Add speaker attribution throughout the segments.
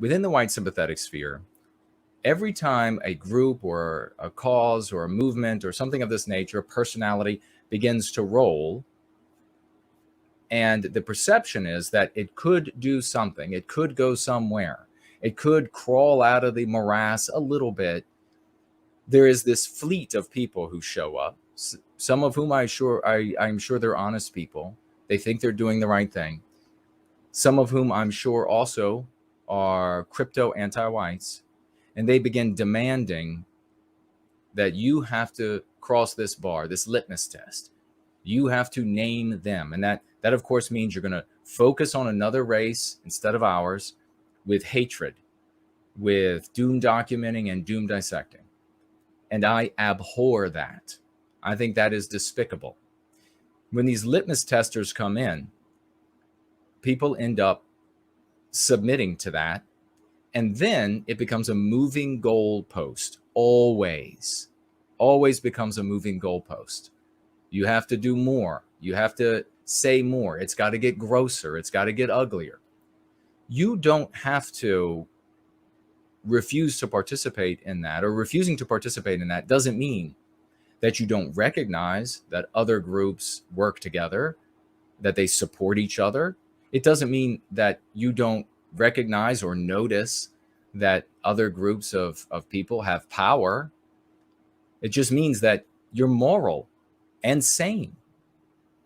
Speaker 1: within the white sympathetic sphere, every time a group or a cause or a movement or something of this nature, a personality begins to roll, and the perception is that it could do something, it could go somewhere, it could crawl out of the morass a little bit, there is this fleet of people who show up, some of whom I'm sure they're honest people. They think they're doing the right thing. Some of whom I'm sure also are crypto anti-whites, and they begin demanding that you have to cross this bar, this litmus test. You have to name them. And that of course means you're going to focus on another race instead of ours, with hatred, with doom documenting and doom dissecting. And I abhor that. I think that is despicable. When these litmus testers come in, people end up submitting to that. And then it becomes a moving goalpost. Always becomes a moving goalpost. You have to do more. You have to say more. It's got to get grosser. It's got to get uglier. You don't have to refuse to participate in that, or refusing to participate in that doesn't mean that you don't recognize that other groups work together, that they support each other. It doesn't mean that you don't recognize or notice that other groups of people have power. It just means that you're moral and sane,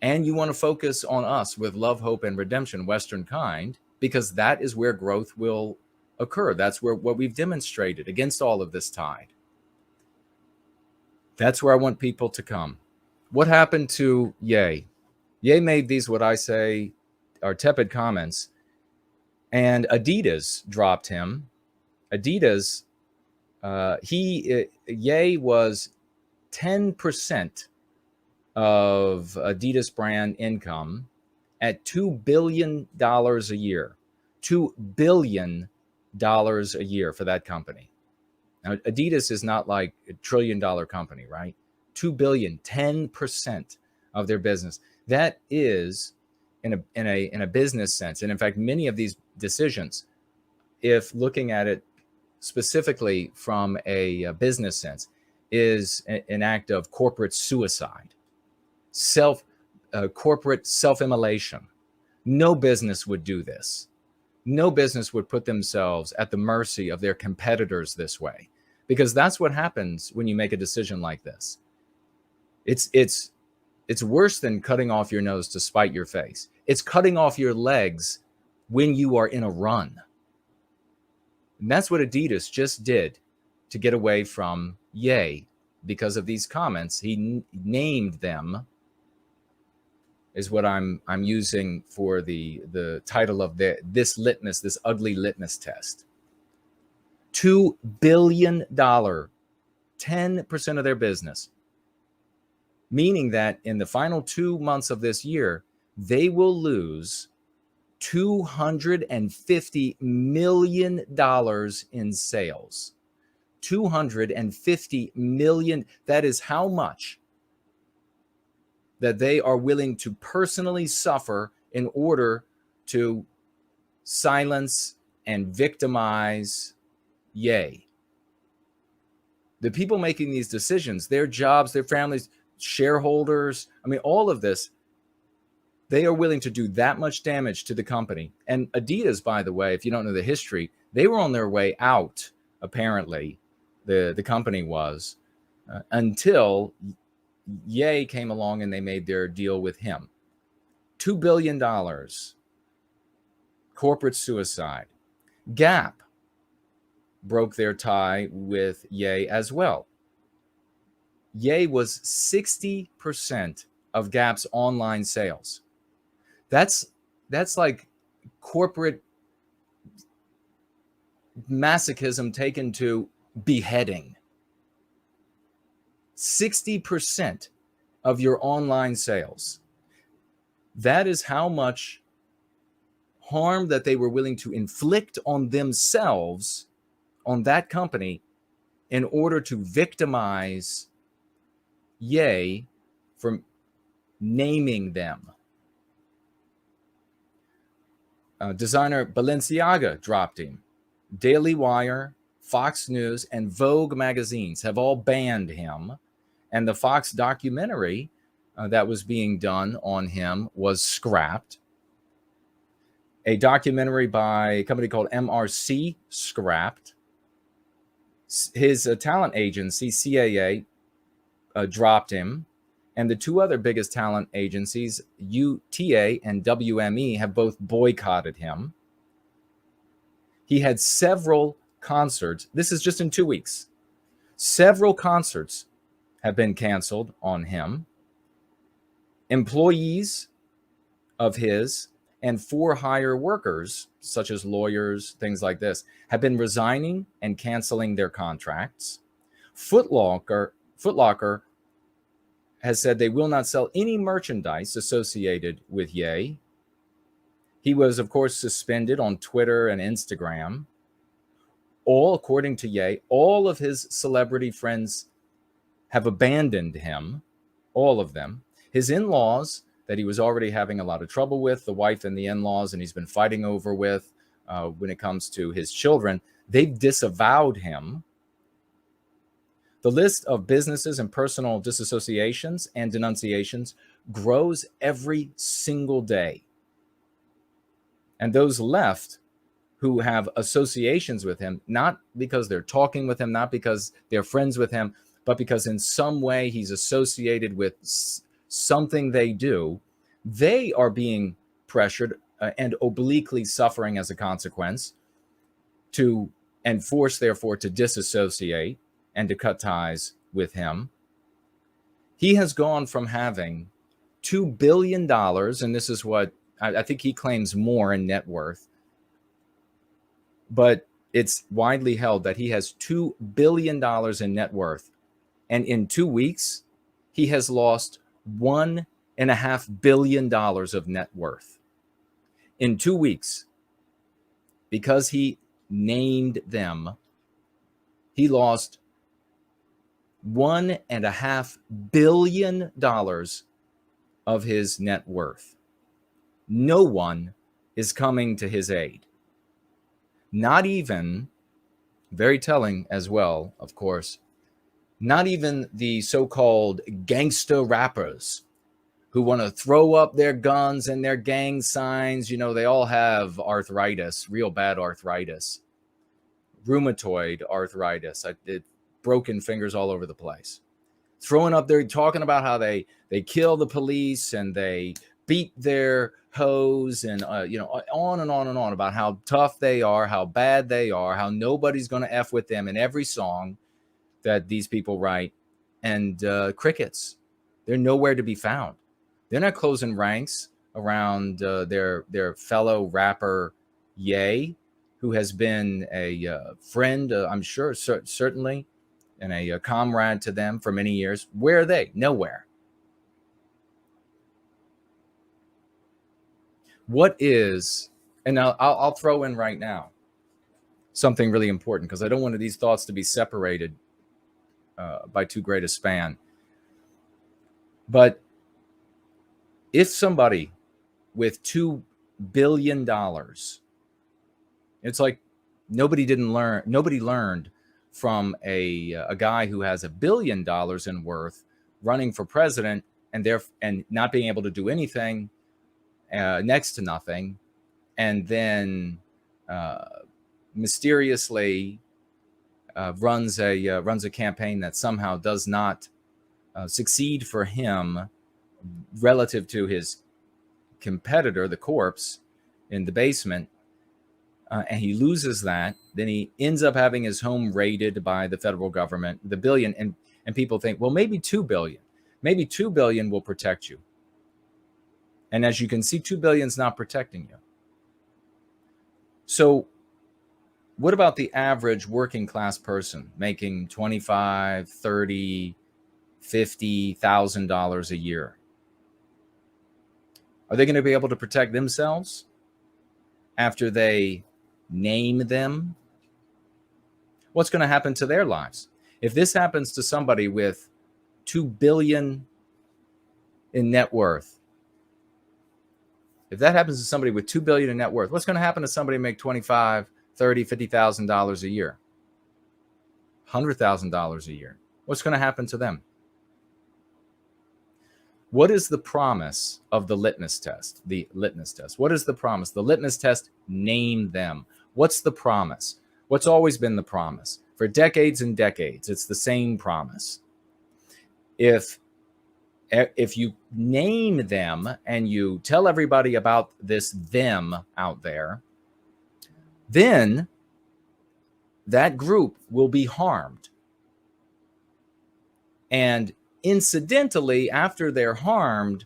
Speaker 1: and you want to focus on us with love, hope, and redemption, Western kind, because that is where growth will occur. That's where what we've demonstrated against all of this tide. That's where I want people to come. What happened to Ye? Ye made these, what I say, are tepid comments, and Adidas dropped him. Adidas, Ye was 10% of Adidas brand income at $2 billion a year. $2 billion a year for that company. Now, Adidas is not like a $1 trillion company, right? 2 billion, 10% of their business. That is in a business sense. And in fact, many of these decisions, if looking at it specifically from a business sense, is an act of corporate suicide, corporate self-immolation. No business would do this. No business would put themselves at the mercy of their competitors this way, because that's what happens when you make a decision like this. It's worse than cutting off your nose to spite your face. It's cutting off your legs when you are in a run. And that's what Adidas just did to get away from Ye. Because of these comments, he named them, is what I'm using for the title of this ugly litmus test. $2 billion, 10% of their business, meaning that in the final 2 months of this year, they will lose $250 million in sales. 250 million. That is how much that they are willing to personally suffer in order to silence and victimize Ye. The people making these decisions, their jobs, their families, shareholders, I mean, all of this, they are willing to do that much damage to the company. And Adidas, by the way, if you don't know the history, they were on their way out, apparently, the company was, until Ye came along and they made their deal with him. $2 billion. Corporate suicide. Gap broke their tie with Ye as well. Ye was 60% of Gap's online sales. That's like corporate masochism taken to beheading. 60% of your online sales. That is how much harm that they were willing to inflict on themselves, on that company, in order to victimize Ye for naming them. Designer Balenciaga dropped him. Daily Wire, Fox News, and Vogue magazines have all banned him. And the Fox documentary that was being done on him was scrapped. A documentary by a company called MRC scrapped. His talent agency, CAA, dropped him. And the two other biggest talent agencies, UTA and WME, have both boycotted him. He had several concerts. This is just in 2 weeks. Several concerts have been canceled on him. Employees of his and for-hire workers, such as lawyers, things like this, have been resigning and canceling their contracts. Foot Locker has said they will not sell any merchandise associated with Ye. He was, of course, suspended on Twitter and Instagram. All, according to Ye, all of his celebrity friends have abandoned him, all of them. His in-laws, that he was already having a lot of trouble with, the wife and the in-laws, and he's been fighting over with when it comes to his children, they've disavowed him. The list of businesses and personal disassociations and denunciations grows every single day. And those left who have associations with him, not because they're talking with him, not because they're friends with him, but because in some way he's associated with something they do, they are being pressured and obliquely suffering as a consequence to, and forced therefore to disassociate and to cut ties with him. He has gone from having $2 billion, and this is what I think he claims more in net worth, but it's widely held that he has $2 billion in net worth. And in 2 weeks, he has lost $1.5 billion of net worth. In 2 weeks, because he named them, he lost $1.5 billion of his net worth. No one is coming to his aid. Not even, very telling as well, of course, not even the so-called gangster rappers who want to throw up their guns and their gang signs. You know, they all have arthritis, real bad arthritis, rheumatoid arthritis, broken fingers all over the place. Throwing up there, talking about how they kill the police and they beat their hoes and, on and on and on about how tough they are, how bad they are, how nobody's going to F with them in every song that these people write. And crickets, they're nowhere to be found. They're not closing ranks around their fellow rapper Ye, who has been a friend, I'm sure, certainly, and a comrade to them for many years. Where are they? Nowhere. What is, and I'll throw in right now something really important, because I don't want these thoughts to be separated by too great a span. But if somebody with $2 billion, it's like nobody learned from a guy who has $1 billion in worth running for president and not being able to do anything, next to nothing, and then mysteriously runs a campaign that somehow does not succeed for him relative to his competitor, the corpse in the basement, and he loses that. Then he ends up having his home raided by the federal government, the billion, and people think, well, maybe 2 billion. Maybe 2 billion will protect you. And as you can see, 2 billion is not protecting you. So what about the average working class person making $25,000, $30,000, $50,000 a year? Are they going to be able to protect themselves after they name them? What's going to happen to their lives? If this happens to somebody with 2 billion in net worth, if that happens to somebody with 2 billion in net worth, what's going to happen to somebody who make 25, $30,000, $50,000 a year, $100,000 a year. What's going to happen to them? What is the promise of the litmus test? The litmus test. What is the promise? The litmus test, name them. What's the promise? What's always been the promise? For decades and decades, it's the same promise. If you name them and you tell everybody about this them out there, then that group will be harmed. And incidentally, after they're harmed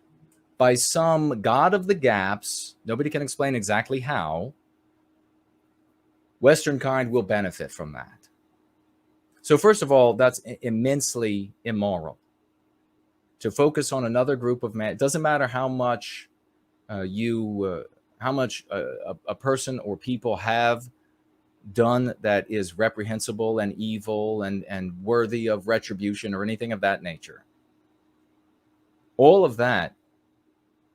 Speaker 1: by some god of the gaps, nobody can explain exactly how, Western kind will benefit from that. So first of all, that's immensely immoral. To focus on another group of men, it doesn't matter how much a person or people have done that is reprehensible and evil and worthy of retribution or anything of that nature. All of that,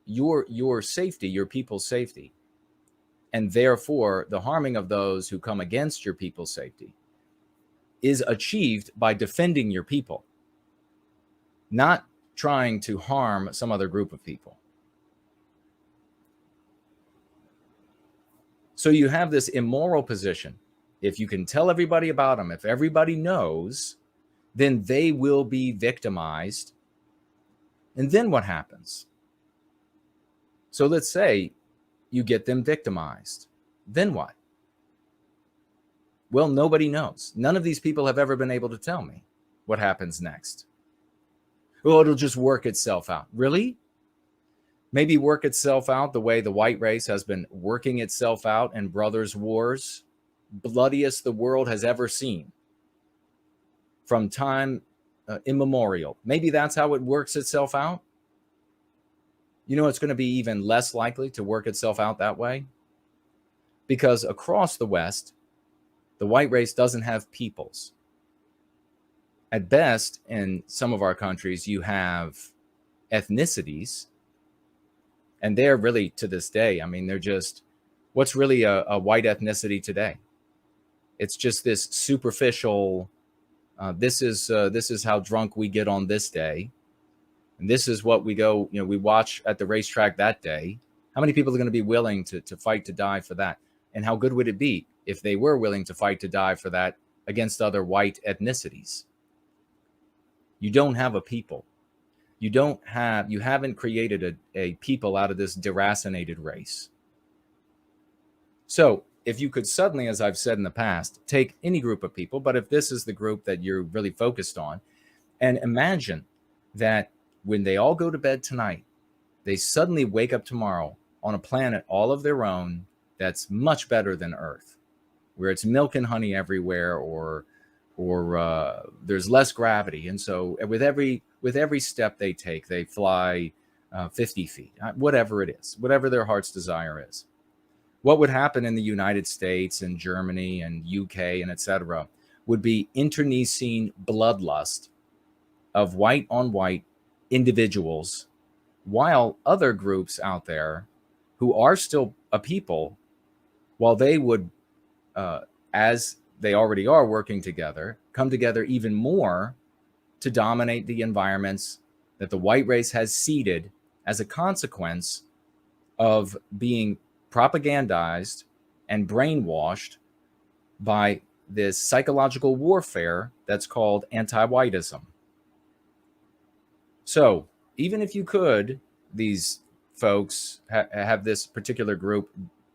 Speaker 1: your safety, your people's safety, and therefore the harming of those who come against your people's safety is achieved by defending your people, not trying to harm some other group of people. So you have this immoral position. If you can tell everybody about them, if everybody knows, then they will be victimized. And then what happens? So let's say you get them victimized. Then what? Well, nobody knows. None of these people have ever been able to tell me what happens next. Well, it'll just work itself out. Really? Maybe work itself out the way the white race has been working itself out in brothers' wars, bloodiest the world has ever seen from time immemorial. Maybe that's how it works itself out. You know, it's going to be even less likely to work itself out that way because across the West, the white race doesn't have peoples. At best, in some of our countries, you have ethnicities, and they're really, to this day, I mean, they're just, what's really a white ethnicity today? It's just this superficial, this is how drunk we get on this day, and this is what we go, we watch at the racetrack that day. How many people are going to be willing to fight to die for that? And how good would it be if they were willing to fight to die for that against other white ethnicities? You don't have a people. You haven't created a people out of this deracinated race. So if you could suddenly, as I've said in the past, take any group of people, but if this is the group that you're really focused on, and imagine that when they all go to bed tonight, they suddenly wake up tomorrow on a planet all of their own that's much better than Earth, where it's milk and honey everywhere, or there's less gravity. And so with every step they take, they fly 50 feet, whatever it is, whatever their heart's desire is. What would happen in the United States and Germany and UK and etc. would be internecine bloodlust of white on white individuals, while other groups out there who are still a people, while they would, as they already are working together, come together even more to dominate the environments that the white race has seeded as a consequence of being propagandized and brainwashed by this psychological warfare that's called anti-whiteism. So even if you could, these folks have this particular group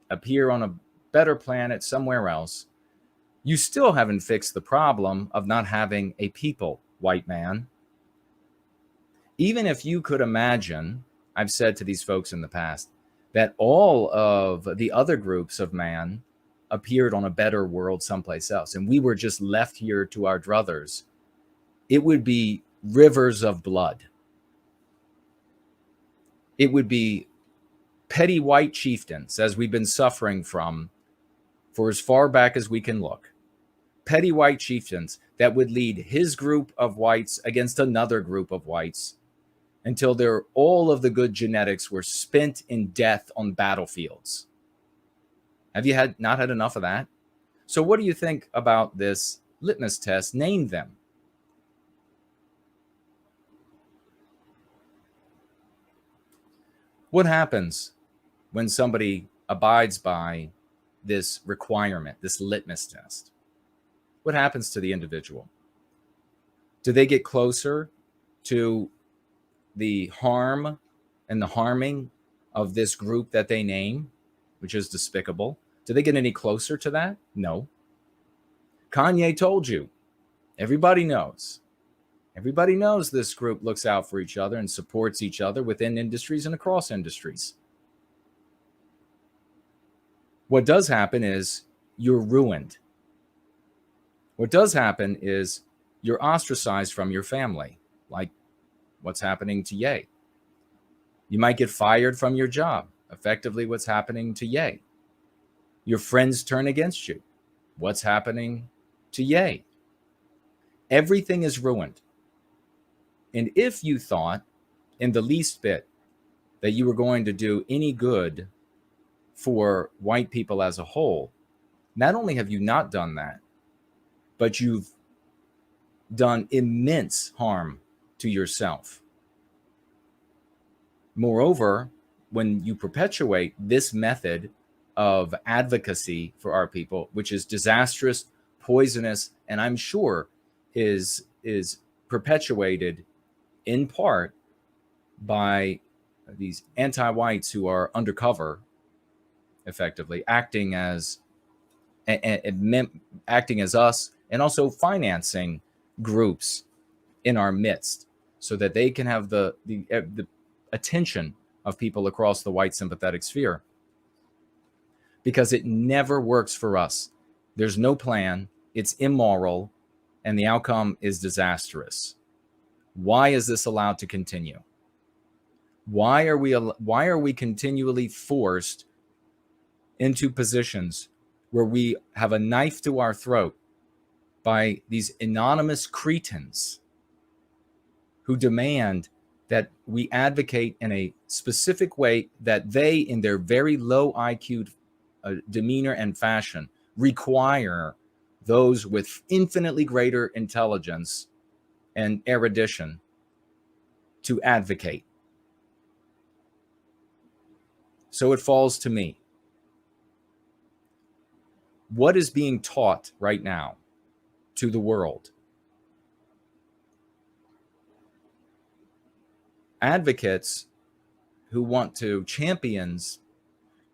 Speaker 1: appear on a better planet somewhere else, you still haven't fixed the problem of not having a people, white man. Even if you could imagine, I've said to these folks in the past, that all of the other groups of man appeared on a better world someplace else, and we were just left here to our druthers, it would be rivers of blood. It would be petty white chieftains, as we've been suffering from for as far back as we can look. Petty white chieftains that would lead his group of whites against another group of whites until all of the good genetics were spent in death on battlefields. Have you not had enough of that? So what do you think about this litmus test? Name them. What happens when somebody abides by this requirement, this litmus test? What happens to the individual? Do they get closer to the harm and the harming of this group that they name, which is despicable? Do they get any closer to that? No. Kanye told you. Everybody knows. Everybody knows this group looks out for each other and supports each other within industries and across industries. What does happen is you're ruined. What does happen is you're ostracized from your family, like what's happening to Ye. You might get fired from your job, effectively what's happening to Ye. Your friends turn against you. What's happening to Ye? Everything is ruined. And if you thought in the least bit that you were going to do any good for white people as a whole, not only have you not done that, but you've done immense harm to yourself. Moreover, when you perpetuate this method of advocacy for our people, which is disastrous, poisonous, and I'm sure is perpetuated in part by these anti-whites who are undercover, effectively acting as us, and also financing groups in our midst so that they can have the attention of people across the white sympathetic sphere. Because it never works for us. There's no plan, it's immoral, and the outcome is disastrous. Why is this allowed to continue? Why are we continually forced into positions where we have a knife to our throat by these anonymous cretins who demand that we advocate in a specific way that they, in their very low IQ demeanor and fashion, require those with infinitely greater intelligence and erudition to advocate? So it falls to me. What is being taught right now to the world? Advocates who want to, champions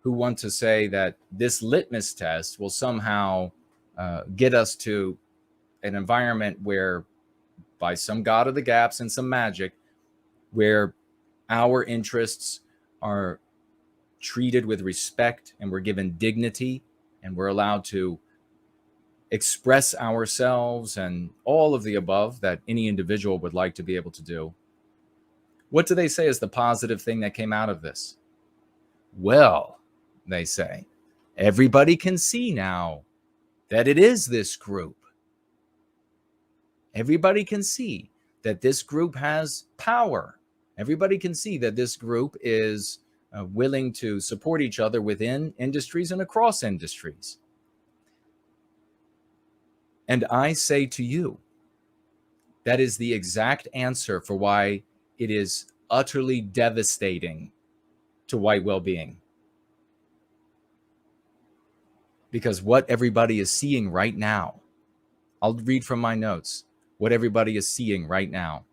Speaker 1: who want to say that this litmus test will somehow get us to an environment where, by some god of the gaps and some magic, where our interests are treated with respect and we're given dignity and we're allowed to express ourselves and all of the above that any individual would like to be able to do. What do they say is the positive thing that came out of this? Well, they say, everybody can see now that it is this group. Everybody can see that this group has power. Everybody can see that this group is willing to support each other within industries and across industries. And I say to you, that is the exact answer for why it is utterly devastating to white well-being. Because what everybody is seeing right now, I'll read from my notes, what everybody is seeing right now.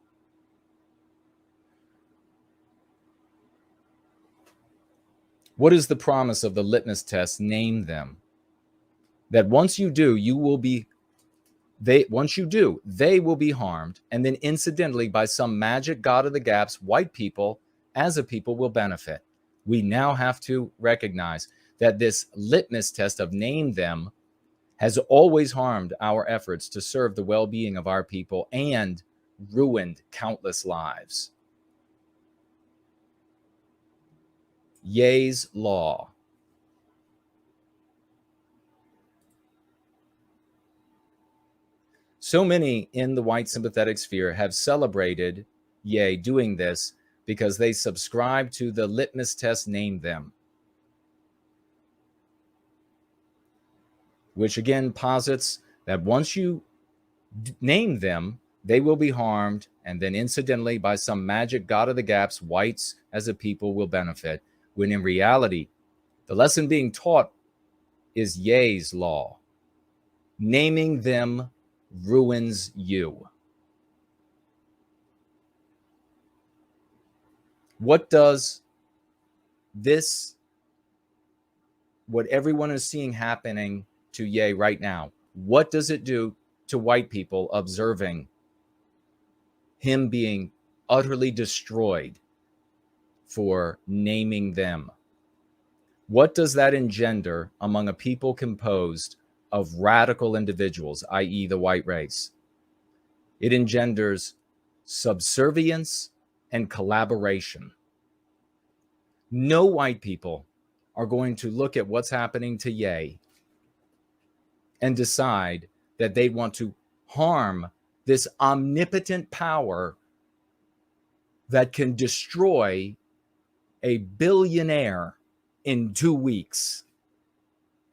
Speaker 1: What is the promise of the litmus test? Name them. That once you do, you will be, once you do, they will be harmed. And then incidentally, by some magic god of the gaps, white people as a people will benefit. We now have to recognize that this litmus test of name them has always harmed our efforts to serve the well-being of our people and ruined countless lives. Ye's Law. So many in the white sympathetic sphere have celebrated Ye doing this because they subscribe to the litmus test, name them. which again posits that once you name them, they will be harmed, and then incidentally, by some magic god of the gaps, whites as a people will benefit, when in reality, the lesson being taught is Ye's law. Naming them ruins you. What does this, what everyone is seeing happening to Ye right now, what does it do to white people observing him being utterly destroyed for naming them? What does that engender among a people composed of radical individuals, i.e., the white race? It engenders subservience and collaboration. No white people are going to look at what's happening to Ye and decide that they want to harm this omnipotent power that can destroy a billionaire in 2 weeks.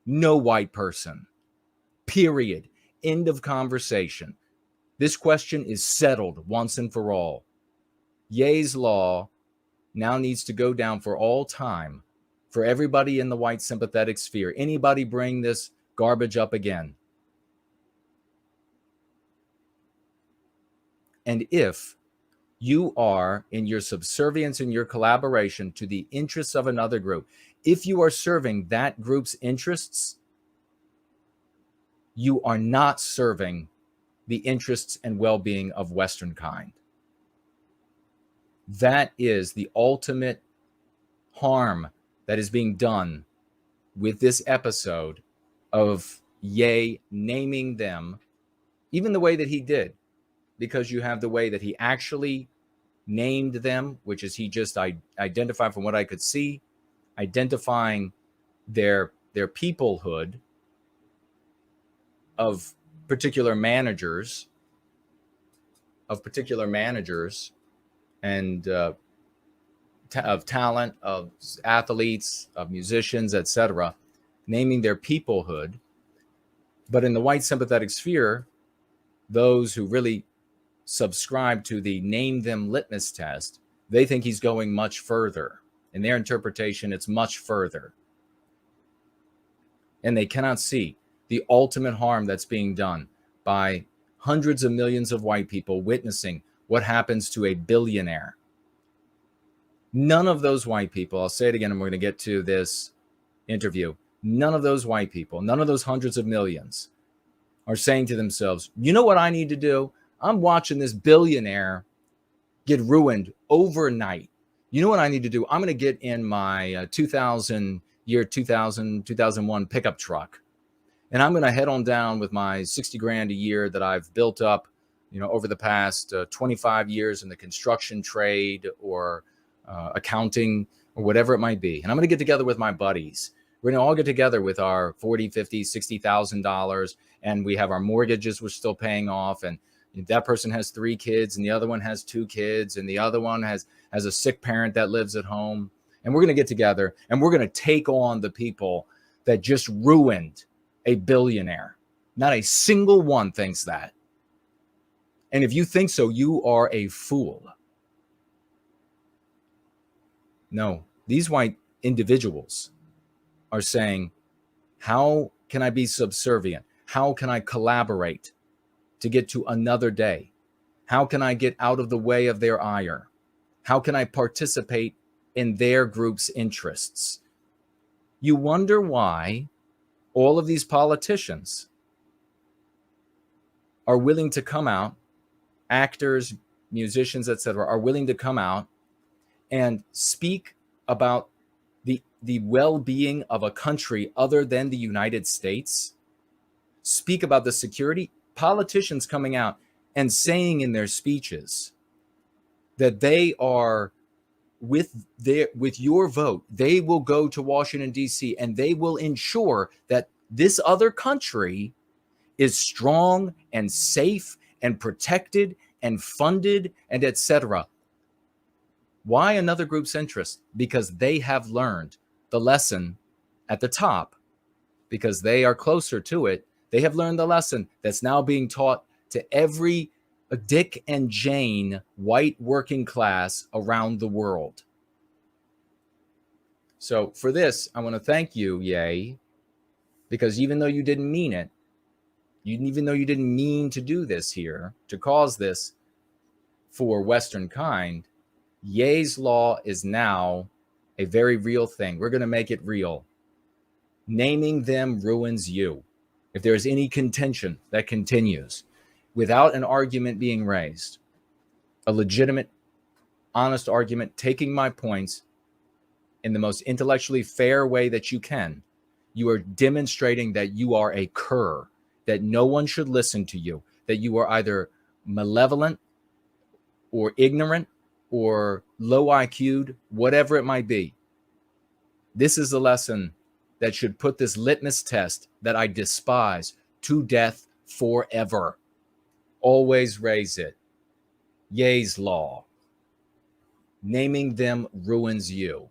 Speaker 1: No white person. Period. End of conversation. This question is settled once and for all. Ye's law now needs to go down for all time for everybody in the white sympathetic sphere. Anybody bring this garbage up again? And if you are in your subservience and your collaboration to the interests of another group, if you are serving that group's interests, you are not serving the interests and well-being of Western kind. That is the ultimate harm that is being done with this episode of Ye naming them, even the way that he did, because you have the way that he actually named them, which is he just identified, from what I could see, identifying their peoplehood of particular managers, and of talent, of athletes, of musicians, etc., naming their peoplehood. But in the white sympathetic sphere, those who really subscribe to the name them litmus test, they think he's going much further. In their interpretation, it's much further. And they cannot see the ultimate harm that's being done by hundreds of millions of white people witnessing what happens to a billionaire. None of those white people, I'll say it again, and we're going to get to this interview, none of those white people, none of those hundreds of millions are saying to themselves, you know what I need to do? I'm watching this billionaire get ruined overnight. You know what I need to do? I'm going to get in my 2001 pickup truck, and I'm going to head on down with my 60 grand a year that I've built up, over the past 25 years in the construction trade or accounting or whatever it might be. And I'm going to get together with my buddies. We're going to all get together with our $40, $50, $60,000, and we have our mortgages we're still paying off. And that person has 3 kids, and the other one has 2 kids, and the other one has a sick parent that lives at home. And we're going to get together, and we're going to take on the people that just ruined a billionaire. Not a single one thinks that. And if you think so, you are a fool. No, these white individuals are saying, how can I be subservient? How can I collaborate to get to another day? How can I get out of the way of their ire? How can I participate in their group's interests? You wonder why all of these politicians are willing to come out, actors, musicians, etc., are willing to come out and speak about the well-being of a country other than the United States, speak about the security. Politicians coming out and saying in their speeches that they are with your vote, they will go to Washington, D.C., and they will ensure that this other country is strong and safe and protected and funded and etc. Why another group's interest? Because they have learned the lesson at the top. because they are closer to it. They have learned the lesson that's now being taught to every Dick and Jane white working class around the world. So for this, I want to thank you, Ye, because even though you didn't mean it, even though you didn't mean to do this here, to cause this for Western kind, Ye's law is now a very real thing. We're going to make it real. Naming them ruins you. If there's any contention that continues without an argument being raised, a legitimate, honest argument, taking my points in the most intellectually fair way that you can, you are demonstrating that you are a cur, that no one should listen to you, that you are either malevolent or ignorant or low IQ'd, whatever it might be. This is a lesson that should put this litmus test that I despise to death forever. Always raise it. Ye's law. Naming them ruins you.